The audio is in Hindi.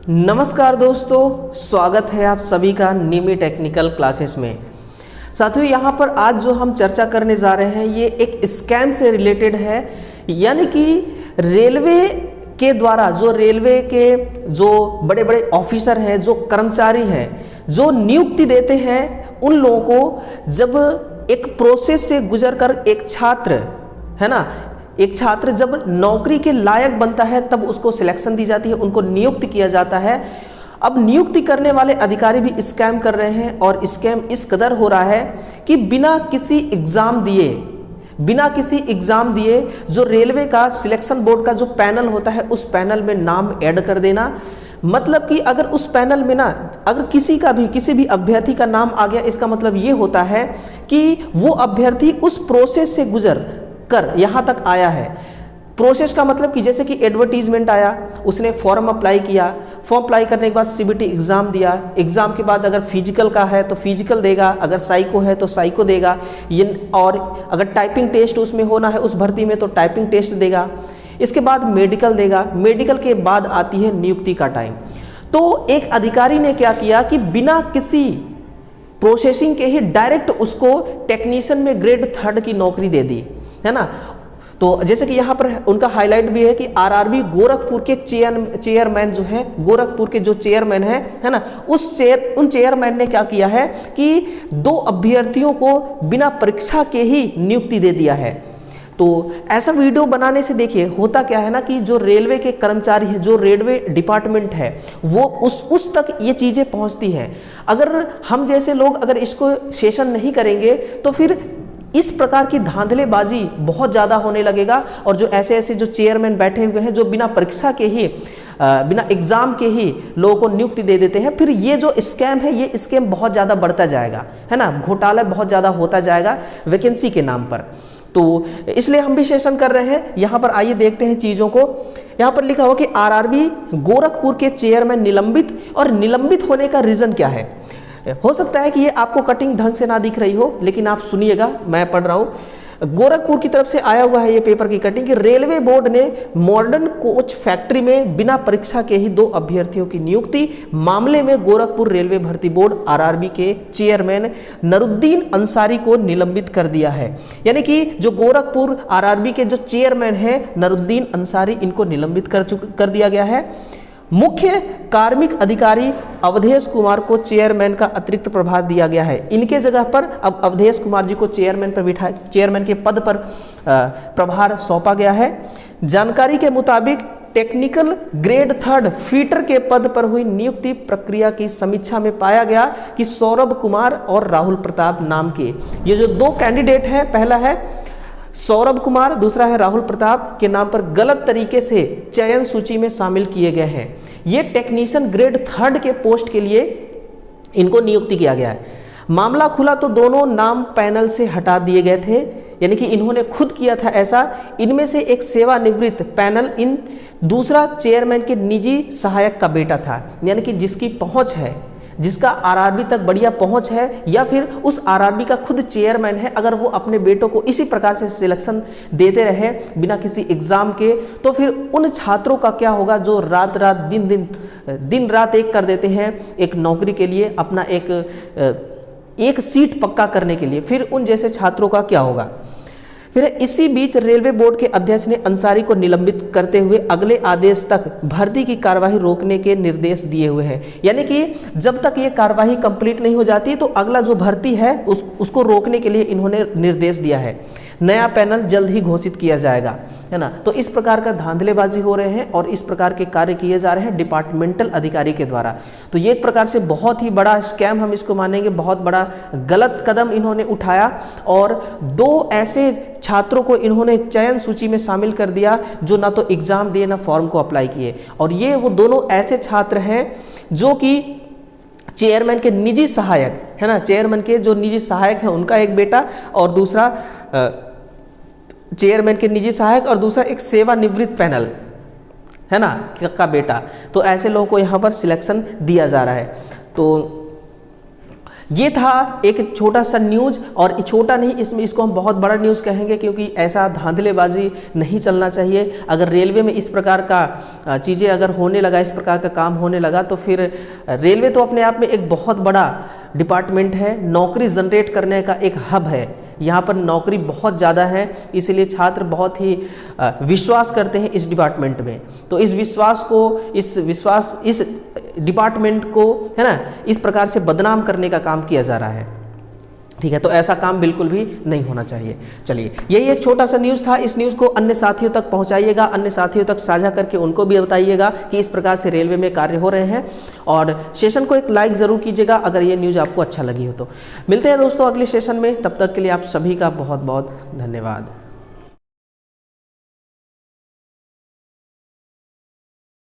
नमस्कार दोस्तों, स्वागत है आप सभी का निमी टेक्निकल क्लासेस में। साथियों, यहाँ पर आज जो हम चर्चा करने जा रहे हैं ये एक स्कैम से रिलेटेड है। यानी कि रेलवे के द्वारा जो रेलवे के जो बड़े बड़े ऑफिसर हैं, जो कर्मचारी हैं, जो नियुक्ति देते हैं उन लोगों को, जब एक प्रोसेस से गुजरकर एक छात्र है ना, एक छात्र जब नौकरी के लायक बनता है तब उसको सिलेक्शन दी जाती है, उनको नियुक्त किया जाता है। अब नियुक्ति करने वाले अधिकारी भी स्कैम कर रहे हैं और स्कैम इस कदर हो रहा है कि बिना किसी एग्जाम दिए जो रेलवे का सिलेक्शन बोर्ड का जो पैनल होता है उस पैनल में नाम ऐड कर देना। मतलब कि अगर उस पैनल में ना अगर किसी भी अभ्यर्थी का नाम आ गया, इसका मतलब ये होता है कि वो अभ्यर्थी उस प्रोसेस से गुजर कर यहाँ तक आया है। प्रोसेस का मतलब कि जैसे कि एडवर्टीजमेंट आया, उसने फॉर्म अप्लाई किया, फॉर्म अप्लाई करने के बाद सीबीटी एग्जाम दिया, एग्जाम के बाद अगर फिजिकल का है तो फिजिकल देगा, अगर साइको है तो साइको देगा, और अगर टाइपिंग टेस्ट उसमें होना है उस भर्ती में तो टाइपिंग टेस्ट देगा। इसके बाद मेडिकल देगा, मेडिकल के बाद आती है नियुक्ति का टाइम। तो एक अधिकारी ने क्या किया कि बिना किसी प्रोसेसिंग के ही डायरेक्ट उसको टेक्नीशियन में ग्रेड 3 की नौकरी दे दी, है ना। तो जैसे कि यहाँ पर उनका हाईलाइट भी है कि आरआरबी गोरखपुर के चेयरमैन जो है, गोरखपुर के जो चेयरमैन है ना, उन चेयरमैन ने क्या किया है कि 2 अभ्यर्थियों को बिना परीक्षा के ही नियुक्ति दे दिया है। तो ऐसा वीडियो बनाने से देखिए होता क्या है ना कि जो रेलवे के कर्मचारी है, जो रेलवे डिपार्टमेंट है, वो उस तक ये चीज़ें पहुंचती हैं। अगर हम जैसे लोग अगर इसको सेशन नहीं करेंगे तो फिर इस प्रकार की धांधलेबाजी बहुत ज़्यादा होने लगेगा। और जो ऐसे जो चेयरमैन बैठे हुए हैं, जो बिना परीक्षा के ही बिना एग्जाम के ही लोगों को नियुक्ति दे देते हैं, फिर ये जो स्कैम है ये स्कैम बहुत ज़्यादा बढ़ता जाएगा, है ना। घोटाला बहुत ज़्यादा होता जाएगा वैकेंसी के नाम पर। तो इसलिए हम भी सेशन कर रहे हैं। यहाँ पर आइए देखते हैं चीज़ों को। यहाँ पर लिखा हो कि आरआरबी गोरखपुर के चेयरमैन निलंबित, और निलंबित होने का रीज़न क्या है। हो सकता है कि ये आपको कटिंग ढंग से ना दिख रही हो, लेकिन आप सुनिएगा, मैं पढ़ रहा हूँ। गोरखपुर की तरफ से आया हुआ है ये पेपर की कटिंग कि रेलवे बोर्ड ने मॉडर्न कोच फैक्ट्री में बिना परीक्षा के ही 2 अभ्यर्थियों की नियुक्ति। मामले में गोरखपुर रेलवे भर्ती बोर्ड आरआरबी के चेयरमैन नरुद्दीन अंसारी को निलंबित कर दिया है। यानी कि जो गोरखपुर आरआरबी के जो चेयरमैन हैं नरुद्दीन अंसारी, इनको निलंबित कर दिया गया है। मुख्य कार्मिक अधिकारी अवधेश कुमार को चेयरमैन का अतिरिक्त प्रभार दिया गया है। इनके जगह पर अब अवधेश कुमार जी को चेयरमैन के पद पर प्रभार सौंपा गया है। जानकारी के मुताबिक टेक्निकल ग्रेड 3 फीटर के पद पर हुई नियुक्ति प्रक्रिया की समीक्षा में पाया गया कि सौरभ कुमार और राहुल प्रताप नाम के ये जो 2 कैंडिडेट हैं, पहला है सौरभ कुमार, दूसरा है राहुल प्रताप, के नाम पर गलत तरीके से चयन सूची में शामिल किए गए हैं। ये टेक्नीशियन ग्रेड 3 के पोस्ट के लिए इनको नियुक्ति किया गया है। मामला खुला तो दोनों नाम पैनल से हटा दिए गए थे, यानी कि इन्होंने खुद किया था ऐसा। इनमें से एक सेवानिवृत्त पैनल दूसरा चेयरमैन के निजी सहायक का बेटा था, यानी कि जिसकी पहुंच है, जिसका आरआरबी तक बढ़िया पहुंच है, या फिर उस आरआरबी का खुद चेयरमैन है, अगर वो अपने बेटों को इसी प्रकार से सिलेक्शन देते रहे बिना किसी एग्जाम के, तो फिर उन छात्रों का क्या होगा जो रात रात दिन रात एक कर देते हैं एक नौकरी के लिए, अपना एक सीट पक्का करने के लिए, फिर उन जैसे छात्रों का क्या होगा। फिर इसी बीच रेलवे बोर्ड के अध्यक्ष ने अंसारी को निलंबित करते हुए अगले आदेश तक भर्ती की कार्यवाही रोकने के निर्देश दिए हुए हैं। यानी कि जब तक ये कार्यवाही कंप्लीट नहीं हो जाती तो अगला जो भर्ती है उसको रोकने के लिए इन्होंने निर्देश दिया है। नया पैनल जल्द ही घोषित किया जाएगा, है ना। तो इस प्रकार का धांधलेबाजी हो रहे हैं और इस प्रकार के कार्य किए जा रहे हैं डिपार्टमेंटल अधिकारी के द्वारा। तो ये एक प्रकार से बहुत ही बड़ा स्कैम हम इसको मानेंगे, बहुत बड़ा गलत कदम इन्होंने उठाया और 2 ऐसे छात्रों को इन्होंने चयन सूची में शामिल कर दिया जो ना तो एग्जाम दिए ना फॉर्म को अप्लाई किए। और ये वो दोनों ऐसे छात्र हैं जो कि चेयरमैन के निजी सहायक, है ना, चेयरमैन के जो निजी सहायक हैं उनका एक बेटा, और दूसरा चेयरमैन के निजी सहायक, और दूसरा एक सेवानिवृत्त पैनल, है ना, का बेटा। तो ऐसे लोगों को यहाँ पर सिलेक्शन दिया जा रहा है। तो ये था एक छोटा सा न्यूज़, और छोटा नहीं, इसमें इसको हम बहुत बड़ा न्यूज़ कहेंगे, क्योंकि ऐसा धांधलेबाजी नहीं चलना चाहिए। अगर रेलवे में इस प्रकार का चीज़ें अगर होने लगा, इस प्रकार का काम होने लगा, तो फिर रेलवे तो अपने आप में एक बहुत बड़ा डिपार्टमेंट है, नौकरी जनरेट करने का एक हब है। यहाँ पर नौकरी बहुत ज़्यादा है, इसलिए छात्र बहुत ही विश्वास करते हैं इस डिपार्टमेंट में। तो इस डिपार्टमेंट को, है ना, इस प्रकार से बदनाम करने का काम किया जा रहा है। ठीक है, तो ऐसा काम बिल्कुल भी नहीं होना चाहिए। चलिए, यही एक छोटा सा न्यूज़ था। इस न्यूज़ को अन्य साथियों तक पहुंचाइएगा, अन्य साथियों तक साझा करके उनको भी बताइएगा कि इस प्रकार से रेलवे में कार्य हो रहे हैं, और सेशन को एक लाइक ज़रूर कीजिएगा अगर ये न्यूज़ आपको अच्छा लगी हो तो। मिलते हैं दोस्तों अगले सेशन में, तब तक के लिए आप सभी का बहुत बहुत धन्यवाद।